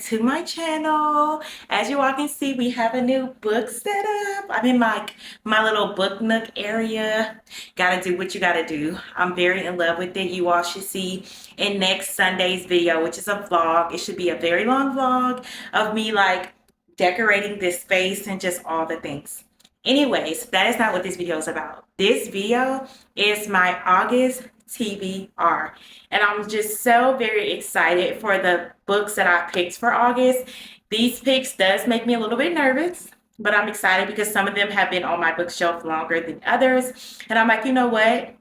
to my channel. As you all can see, we have a new book set up. I'm in my little book nook area. Gotta do what you gotta do. I'm very in love with it. You all should see in next Sunday's video, which is a vlog. It should be a very long vlog of me like decorating this space and just all the things. Anyways, that is not what this video is about. This video is my August TBR. And I'm just so very excited for the books that I picked for August. These picks does make me a little bit nervous, but I'm excited because some of them have been on my bookshelf longer than others. And I'm like, you know what?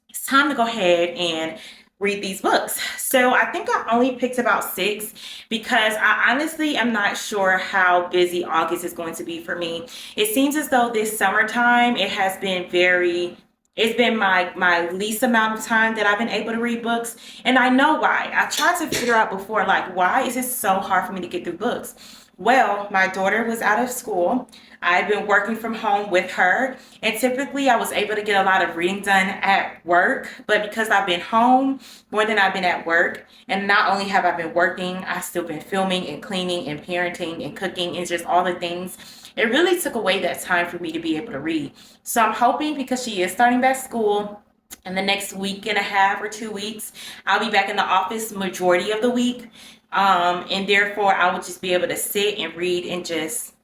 It's time to go ahead and read these books. So I think I only picked about 6 because I honestly am not sure how busy August is going to be for me. It seems as though this summertime, it's been my least amount of time that I've been able to read books. And I know why. I tried to figure out before, like, why is it so hard for me to get through books? Well, my daughter was out of school. I've been working from home with her, and typically I was able to get a lot of reading done at work, but because I've been home more than I've been at work, and not only have I been working, I've still been filming and cleaning and parenting and cooking and just all the things. It really took away that time for me to be able to read. So I'm hoping, because she is starting back school in the next week and a half or 2 weeks, I'll be back in the office majority of the week. And therefore I would just be able to sit and read and just,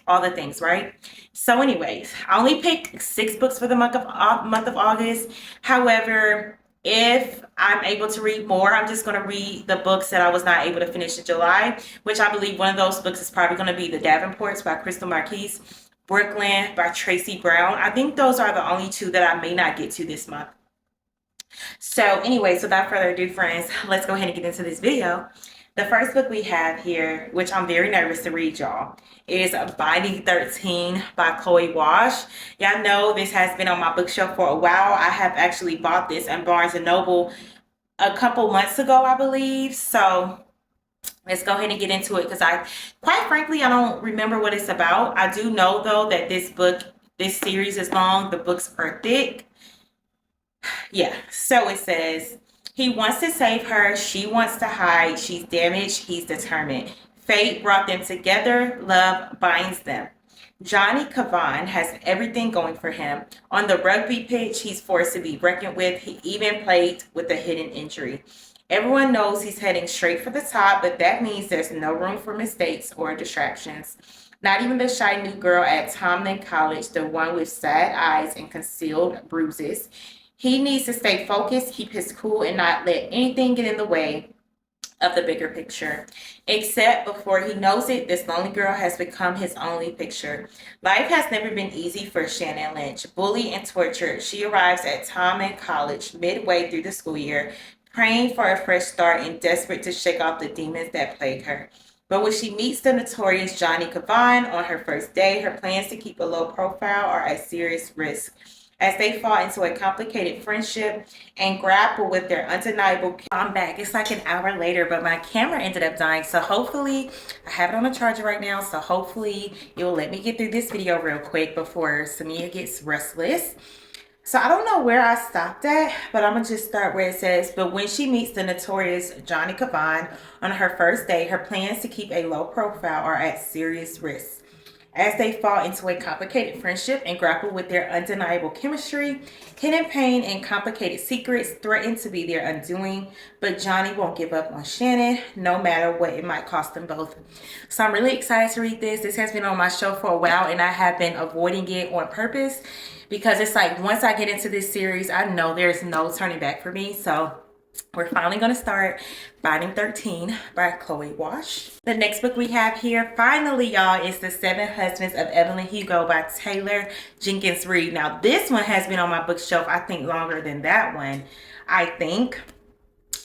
all the things, right? So anyways, I only picked 6 books for the month of August. However, if I'm able to read more, I'm just going to read the books that I was not able to finish in July, which I believe one of those books is probably going to be The Davenports by Crystal Marquise, Brooklyn by Tracy Brown. I think those are the only 2 that I may not get to this month. So anyways, without further ado, friends, let's go ahead and get into this video. The first book we have here, which I'm very nervous to read, y'all, is Binding 13 by Chloe Walsh. Y'all know this has been on my bookshelf for a while. I have actually bought this at Barnes & Noble a couple months ago, I believe. So let's go ahead and get into it because quite frankly, I don't remember what it's about. I do know, though, that this series is long. The books are thick. Yeah, so it says, he wants to save her, she wants to hide, she's damaged, he's determined. Fate brought them together, love binds them. Johnny Cavan has everything going for him. On the rugby pitch, he's forced to be reckoned with. He even played with a hidden injury. Everyone knows he's heading straight for the top, but that means there's no room for mistakes or distractions. Not even the shy new girl at Tomlin College, the one with sad eyes and concealed bruises. He needs to stay focused, keep his cool, and not let anything get in the way of the bigger picture. Except before he knows it, this lonely girl has become his only picture. Life has never been easy for Shannon Lynch. Bullied and tortured, she arrives at Tomlin College midway through the school year, praying for a fresh start and desperate to shake off the demons that plague her. But when she meets the notorious Johnny Cavan on her first day, her plans to keep a low profile are at serious risk. As they fall into a complicated friendship and grapple with their undeniable... I'm back. It's like an hour later, but my camera ended up dying. So hopefully, I have it on a charger right now. So hopefully, it will let me get through this video real quick before Samia gets restless. So I don't know where I stopped at, but I'm going to just start where it says, but when she meets the notorious Johnny Cavan on her first day, her plans to keep a low profile are at serious risk. As they fall into a complicated friendship and grapple with their undeniable chemistry, hidden pain and complicated secrets threaten to be their undoing, but Johnny won't give up on Shannon, no matter what it might cost them both. So I'm really excited to read this. This has been on my shelf for a while, and I have been avoiding it on purpose because it's like once I get into this series, I know there's no turning back for me. So we're finally going to start Binding 13 by Chloe Walsh. The next book we have here, finally, y'all, is The 7 Husbands of Evelyn Hugo by Taylor Jenkins Reid. Now, this one has been on my bookshelf, I think, longer than that one, I think.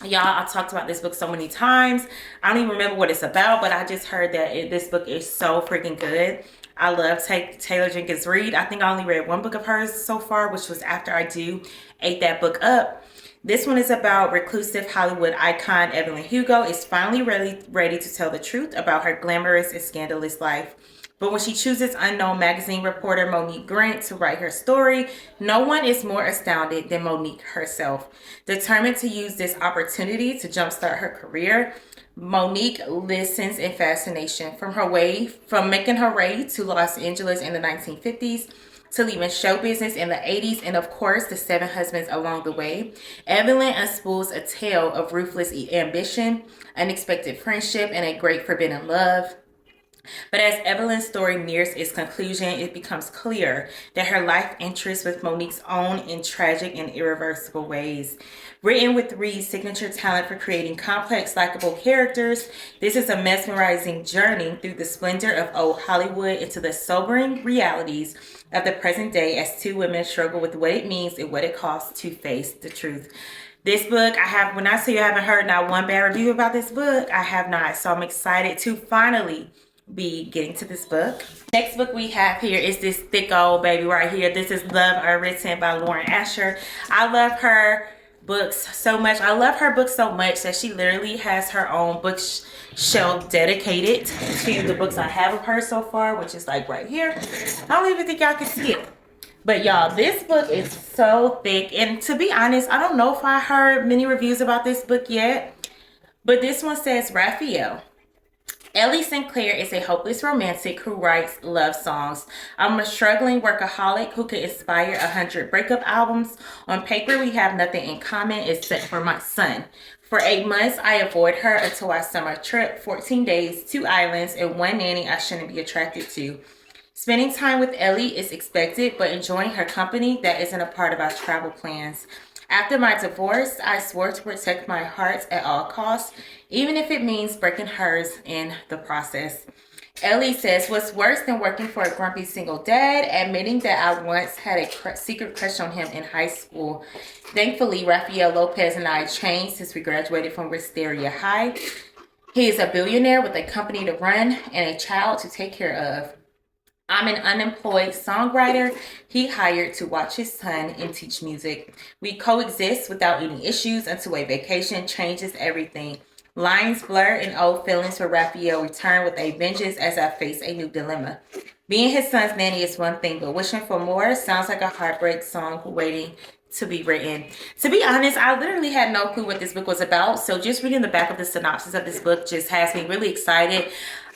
Y'all, I talked about this book so many times. I don't even remember what it's about, but I just heard that this book is so freaking good. I love Taylor Jenkins Reid. I think I only read one book of hers so far, which was After I Do Ate That Book Up. This one is about reclusive Hollywood icon Evelyn Hugo is finally ready to tell the truth about her glamorous and scandalous life. But when she chooses unknown magazine reporter Monique Grant to write her story, no one is more astounded than Monique herself. Determined to use this opportunity to jumpstart her career, Monique listens in fascination from making her way to Los Angeles in the 1950s to leaving show business in the 80s, and of course the seven husbands along the way. Evelyn unspools a tale of ruthless ambition, unexpected friendship, and a great forbidden love. But as Evelyn's story nears its conclusion, it becomes clear that her life interests with Monique's own in tragic and irreversible ways. Written with Reed's signature talent for creating complex, likable characters, this is a mesmerizing journey through the splendor of old Hollywood into the sobering realities of the present day as two women struggle with what it means and what it costs to face the truth. This book, when I say I haven't heard not one bad review about this book, I have not. So I'm excited to finally be getting to this book. Next book we have here is this thick old baby right here. This is Love Unwritten by Lauren Asher. I love her books so much. I love her books so much that she literally has her own bookshelf dedicated to the books I have of her so far, which is like right here. I don't even think y'all can see it. But y'all, this book is so thick. And to be honest, I don't know if I heard many reviews about this book yet. But this one says, Raphael. Ellie Sinclair is a hopeless romantic who writes love songs. I'm a struggling workaholic who could inspire 100 breakup albums. On paper, we have nothing in common except for my son. For 8 months, I avoid her until our summer trip, 14 days, 2 islands, and 1 nanny I shouldn't be attracted to. Spending time with Ellie is expected, but enjoying her company, that isn't a part of our travel plans. After my divorce, I swore to protect my heart at all costs, even if it means breaking hers in the process. Ellie says, what's worse than working for a grumpy single dad? Admitting that I once had a secret crush on him in high school. Thankfully, Rafael Lopez and I changed since we graduated from Wisteria High. He is a billionaire with a company to run and a child to take care of. I'm an unemployed songwriter he hired to watch his son and teach music. We coexist without any issues until a vacation changes everything. Lines blur and old feelings for Raphael return with a vengeance as I face a new dilemma. Being his son's nanny is one thing, but wishing for more sounds like a heartbreak song waiting to be written. To be honest, I literally had no clue what this book was about, so just reading the back of the synopsis of this book just has me really excited.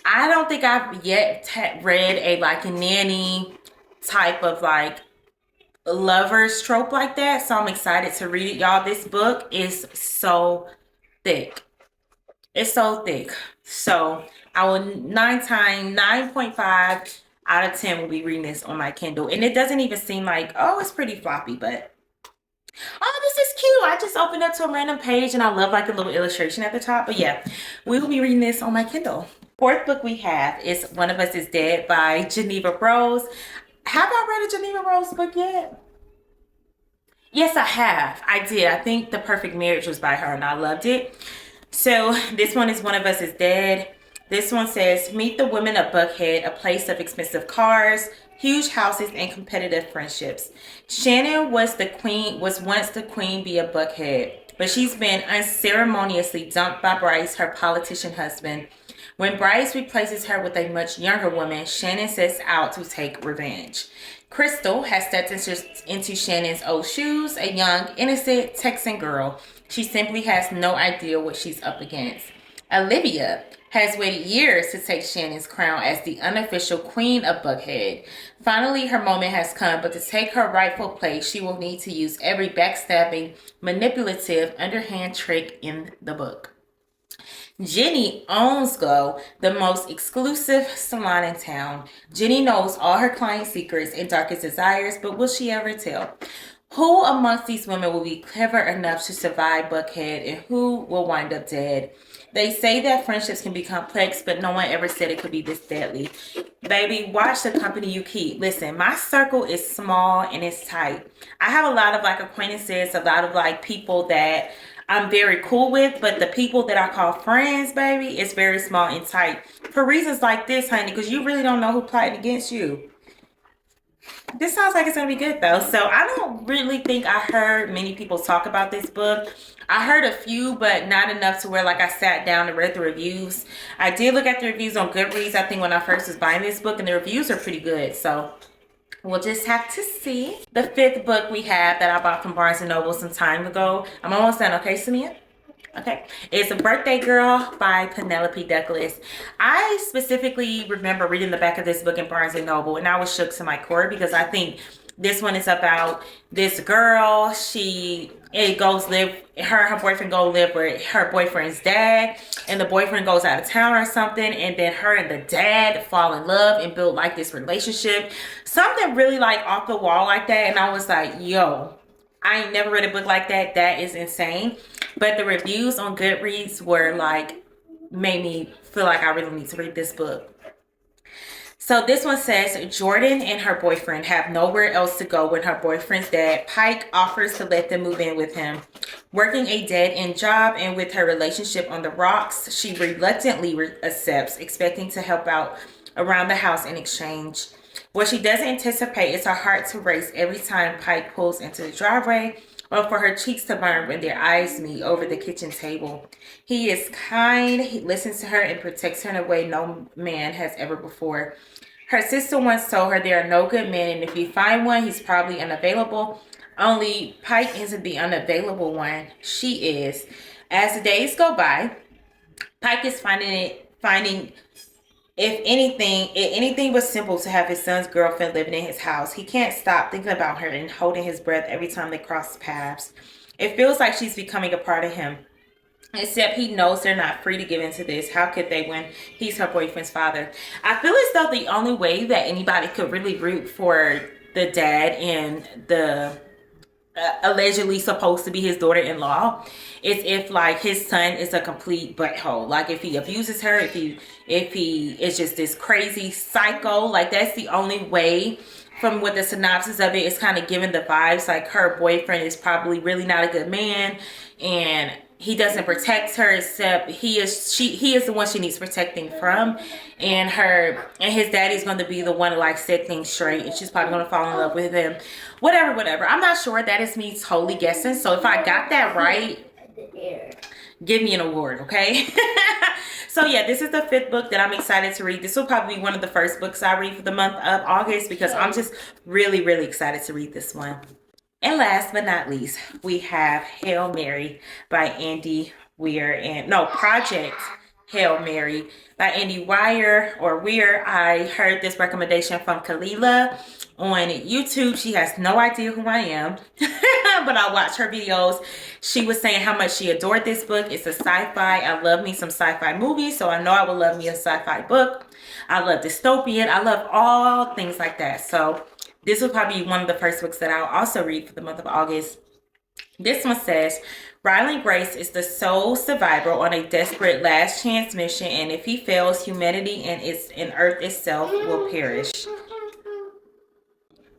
I don't think I've yet read a nanny type of lover's trope like that, so I'm excited to read it. Y'all, this book is so thick. It's so thick. So I will 9.5 out of 10 will be reading this on my Kindle. And it doesn't even seem like, oh, it's pretty floppy, but oh, this is cute. I just opened up to a random page and I love a little illustration at the top. But yeah, we will be reading this on my Kindle. Fourth book we have is One of Us is Dead by Geneva Rose. Have I read a Geneva Rose book yet? Yes, I have. I did. I think The Perfect Marriage was by her and I loved it. So this one is One of Us is Dead. This one says, meet the women of Buckhead, a place of expensive cars, huge houses, and competitive friendships. Shannon was once the queen bee of Buckhead, but she's been unceremoniously dumped by Bryce, her politician husband. When Bryce replaces her with a much younger woman, Shannon sets out to take revenge. Crystal has stepped into Shannon's old shoes, a young, innocent Texan girl. She simply has no idea what she's up against. Olivia has waited years to take Shannon's crown as the unofficial queen of Buckhead. Finally, her moment has come, but to take her rightful place, she will need to use every backstabbing, manipulative, underhand trick in the book. Jenny owns Go, the most exclusive salon in town. Jenny knows all her clients' secrets and darkest desires, but will she ever tell? Who amongst these women will be clever enough to survive Buckhead, and who will wind up dead? They say that friendships can be complex, but no one ever said it could be this deadly. Baby, watch the company you keep. Listen, my circle is small and it's tight. I have a lot of acquaintances, a lot of people that I'm very cool with, but the people that I call friends, baby, is very small and tight. For reasons like this, honey, because you really don't know who plotting against you. This sounds like it's going to be good, though. So I don't really think I heard many people talk about this book. I heard a few, but not enough to where I sat down and read the reviews. I did look at the reviews on Goodreads, I think, when I first was buying this book, and the reviews are pretty good. So we'll just have to see. The fifth book we have that I bought from Barnes & Noble some time ago. I'm almost done, okay, Samia? Okay, it's A Birthday Girl by Penelope Douglas. I specifically remember reading the back of this book in Barnes and Noble, and I was shook to my core because I think this one is about this girl. It goes live her and her boyfriend go live with her boyfriend's dad, and the boyfriend goes out of town or something, and then her and the dad fall in love and build like this relationship, something really like off the wall like that. And I was like, yo, I ain't never read a book like that. That is insane. But the reviews on Goodreads were like, made me feel like I really need to read this book. So this one says, Jordan and her boyfriend have nowhere else to go when her boyfriend's dad, Pike, offers to let them move in with him. Working a dead-end job and with her relationship on the rocks, she reluctantly accepts, expecting to help out around the house in exchange. What she doesn't anticipate is her heart to race every time Pike pulls into the driveway, or for her cheeks to burn when their eyes meet over the kitchen table. He is kind, he listens to her, and protects her in a way no man has ever before. Her sister once told her there are no good men, and if you find one, he's probably unavailable. Only Pike isn't the unavailable one. She is. As the days go by, Pike is finding if anything was simple to have his son's girlfriend living in his house. He can't stop thinking about her and holding his breath every time they cross paths. It feels like she's becoming a part of him. Except he knows they're not free to give into this. How could they when he's her boyfriend's father? I feel as though the only way that anybody could really root for the dad and the allegedly supposed to be his daughter-in-law is if like his son is a complete butthole. Like if he abuses her, if he is just this crazy psycho, like that's the only way. From what the synopsis of it is kind of giving the vibes like her boyfriend is probably really not a good man, and he doesn't protect her, except he is the one she needs protecting from, and his daddy's going to be the one to like set things straight, and she's probably going to fall in love with him. Whatever. I'm not sure. That is me totally guessing. So if I got that right, give me an award, okay? So yeah, this is the 5th book that I'm excited to read. This will probably be one of the first books I read for the month of August because I'm just really, really excited to read this one. And last but not least, we have Hail Mary by Andy Weir Project Hail Mary by Andy Weir. I heard this recommendation from Kalila on YouTube. She has no idea who I am, but I watch her videos. She was saying how much she adored this book. It's a sci-fi. I love me some sci-fi movies, so I know I would love me a sci-fi book. I love dystopian. I love all things like that. So this will probably be one of the first books that I'll also read for the month of August. This one says, Ryland Grace is the sole survivor on a desperate last chance mission, and if he fails, humanity and Earth itself will perish.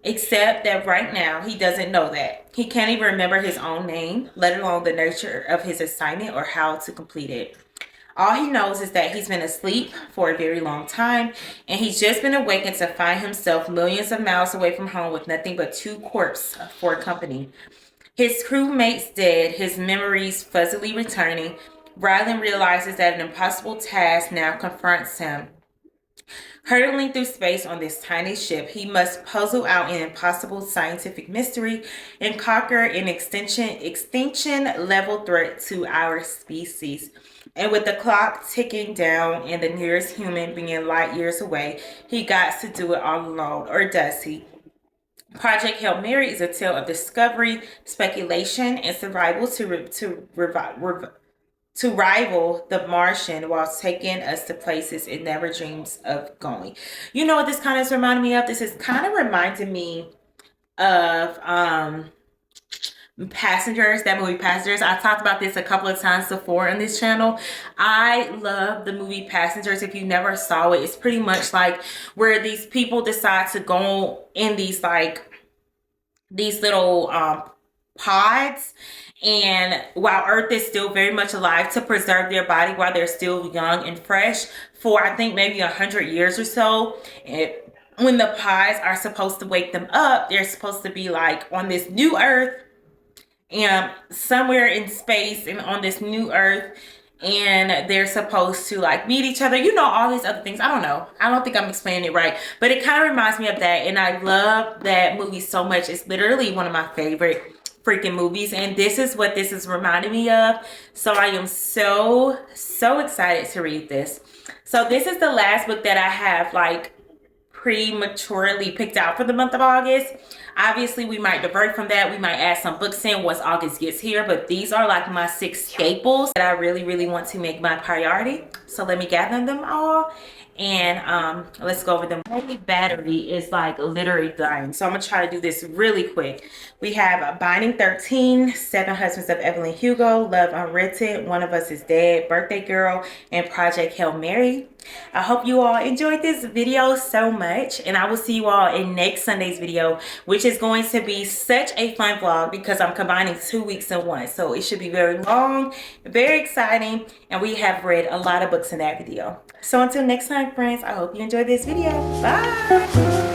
Except that right now, he doesn't know that. He can't even remember his own name, let alone the nature of his assignment or how to complete it. All he knows is that he's been asleep for a very long time, and he's just been awakened to find himself millions of miles away from home with nothing but 2 corpses for company. His crewmates dead, his memories fuzzily returning. Ryland realizes that an impossible task now confronts him. Hurtling through space on this tiny ship, he must puzzle out an impossible scientific mystery and conquer an extinction-level threat to our species. And with the clock ticking down and the nearest human being light years away, he got to do it all alone. Or does he? Project Hail Mary is a tale of discovery, speculation, and survival to rival the Martian while taking us to places it never dreams of going. You know what this kind of reminded me of? This is kind of reminding me of Passengers, that movie Passengers. I talked about this a couple of times before on this channel. I love the movie Passengers. If you never saw it, it's pretty much like where these people decide to go in these little pods, and while Earth is still very much alive, to preserve their body while they're still young and fresh for I think maybe 100 years or so. And when the pods are supposed to wake them up, they're supposed to be like on this new Earth and somewhere in space and on this new Earth, and they're supposed to like meet each other, you know, all these other things. I don't know, I don't think I'm explaining it right, but it kind of reminds me of that, and I love that movie so much. It's literally one of my favorite freaking movies, and this is what this is reminding me of. So I am so excited to read this. So this is the last book that I have like prematurely picked out for the month of August. Obviously, we might divert from that. We might add some books in once August gets here, but these are like my 6 staples that I really want to make my priority. So let me gather them all and let's go over them. My battery is like literally dying, so I'm gonna try to do this really quick. We have Binding 13, 7 Husbands of Evelyn Hugo, Love Unwritten, One of Us is Dead, Birthday Girl, and Project Hail Mary. I hope you all enjoyed this video so much, and I will see you all in next Sunday's video, which is going to be such a fun vlog because I'm combining 2 weeks in one. So it should be very long, very exciting, and we have read a lot of books in that video. So until next time, friends, I hope you enjoyed this video. Bye!